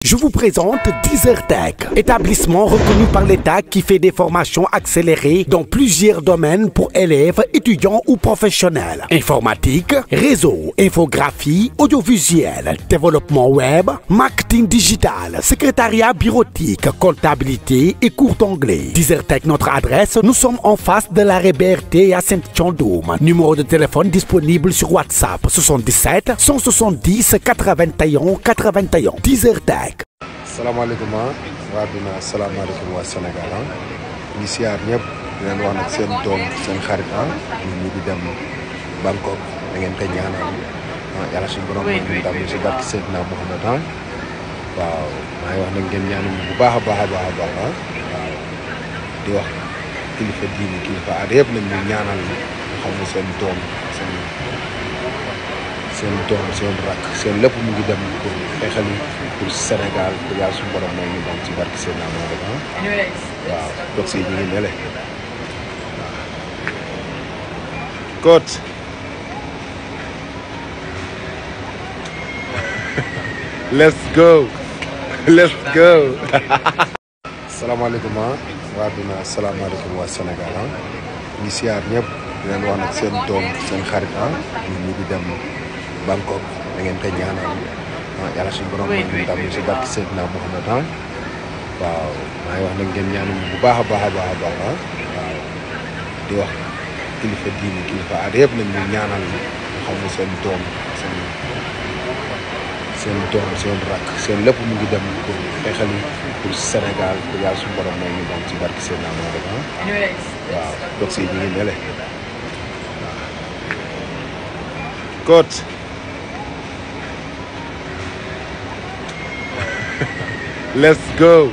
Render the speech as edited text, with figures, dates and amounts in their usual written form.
Je vous présente Deezertech, établissement reconnu par l'État qui fait des formations accélérées dans plusieurs domaines pour élèves, étudiants ou professionnels. Informatique, réseau, infographie, audiovisuel, développement web, marketing digital, secrétariat bureautique, comptabilité et cours d'anglais. Deezertech, notre adresse, nous sommes en face de l'arrêt BRT à Saint-Thiandoum. Numéro de téléphone disponible sur WhatsApp 77 170 81 81. Deezertech. salaamaaleykum waa dina salaamaaleykum waa Sénégal ñi siyaar ñëpp di leen wax nag seen doom seen xarit ñun ñi di dem Bangkok da ngeen koy ñaanal yàlla suñu borom ñu ndam si barki Seydina Mouhamed waaw maa ngi wax nag ngeen ñaanal bu baax a baax waaw di wax kilifa diini kilifa aada yëpp nañ ñu ñaanal ñu xam ne seen doom seen rakk seen lépp mu ngi dem pour xeexal pour Sénégal pour yàlla suñu borom may ñu dem ci barki Seydina Mouhamed waaw dox yi ñu ngi nele coach let's go salaamaaleykum waa dina salaamaaleykum waa Sénégal ñi siyaar ñëpp di leen wax nag seen doom seen xarit ñun ñi di dem Bangkok da ngeen koy ñaanal yàlla suñu borom ñu ndam si barki Seydina Mouhamed waaw maa ngi wax nag ngeen ñaanal bu baax a baax waaw di wax kilifa diini kilifa aada yëpp nañ ñu ñaanal ñu xam ne seen doom seen rakk seen lépp mu ngi dem pour xeexal pour Sénégal pour yàlla suñu borom may ñu dem ci barki Seydina Mouhamed waaw dox yi ñu ngi nele coach let's go